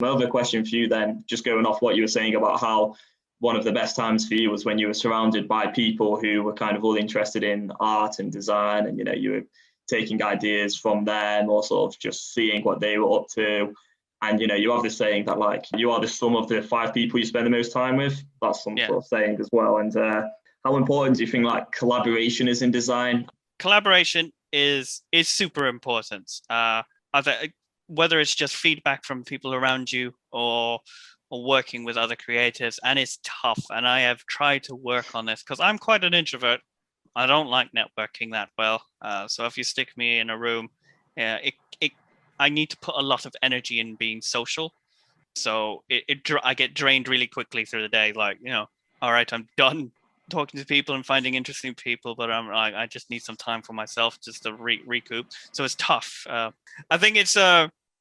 My other question for you then, just going off what you were saying about how one of the best times for you was when you were surrounded by people who were kind of all interested in art and design, and you were taking ideas from them, or sort of just seeing what they were up to. And you have this saying that like you are the sum of the 5 people you spend the most time with. That's some sort of saying as well. And how important do you think like collaboration is in design? Collaboration is super important. Whether it's just feedback from people around you or working with other creatives, and it's tough. And I have tried to work on this because I'm quite an introvert. I don't like networking that well. So if you stick me in a room, I need to put a lot of energy in being social. So I get drained really quickly through the day. Like, all right, I'm done talking to people and finding interesting people, but I just need some time for myself just to recoup. So it's tough. I think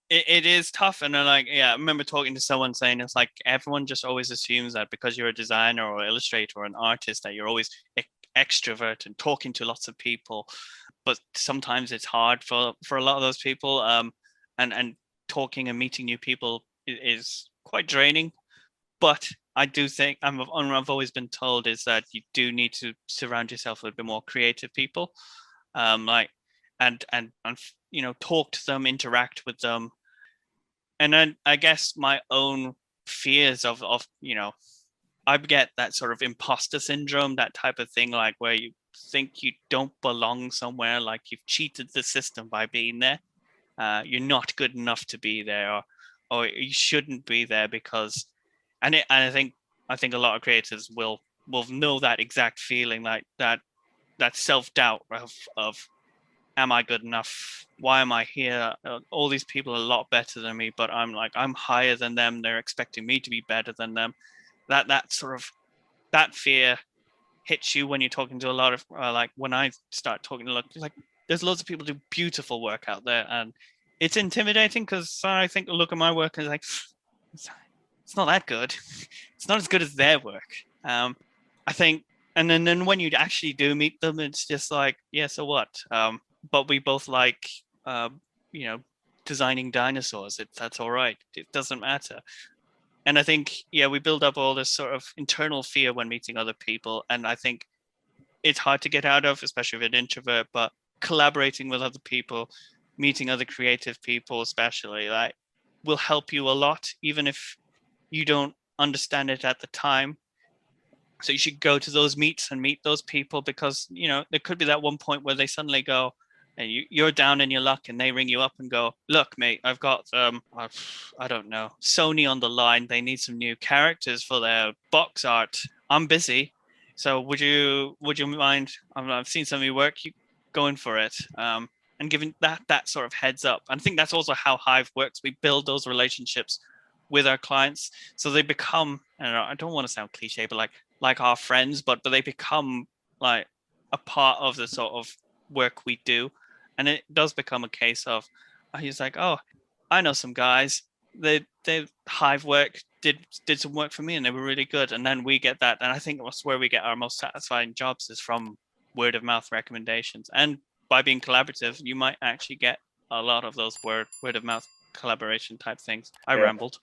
it is tough. And then I remember talking to someone saying it's like everyone just always assumes that because you're a designer or illustrator or an artist that you're always extrovert and talking to lots of people. But sometimes it's hard for a lot of those people. And talking and meeting new people is quite draining. But I do think I've always been told is that you do need to surround yourself with a bit more creative people, and talk to them, interact with them. And then I guess my own fears of I get that sort of imposter syndrome, that type of thing, like where you think you don't belong somewhere, like you've cheated the system by being there. You're not good enough to be there, or you shouldn't be there because, and I think a lot of creators will know that exact feeling, like that self-doubt of am I good enough? Why am I here? All these people are a lot better than me, but I'm higher than them. They're expecting me to be better than them. That sort of that fear hits you when you're talking to a lot of like when I start talking to like there's loads of people do beautiful work out there, and it's intimidating because I think look at my work and like it's not that good. It's not as good as their work. I think, and then when you actually do meet them, it's just like, yeah, so what? But we both like, designing dinosaurs. That's all right. It doesn't matter. And I think, we build up all this sort of internal fear when meeting other people. And I think it's hard to get out of, especially with an introvert, but collaborating with other people, meeting other creative people, especially, like, will help you a lot, even if you don't understand it at the time. So you should go to those meets and meet those people because, there could be that one point where they suddenly go, and you're down in your luck and they ring you up and go, look, mate, I've got, I don't know, Sony on the line. They need some new characters for their box art. I'm busy. So would you mind? I've seen some of your work. You going for it. And giving that sort of heads up. And I think that's also how Hive works. We build those relationships with our clients. So they become, I don't want to sound cliche, but like our friends, but they become like a part of the sort of work we do. And it does become a case of, he's like, oh, I know some guys. They Hive work did some work for me, and they were really good. And then we get that, and I think that's where we get our most satisfying jobs is from word of mouth recommendations. And by being collaborative, you might actually get a lot of those word of mouth collaboration type things. I rambled.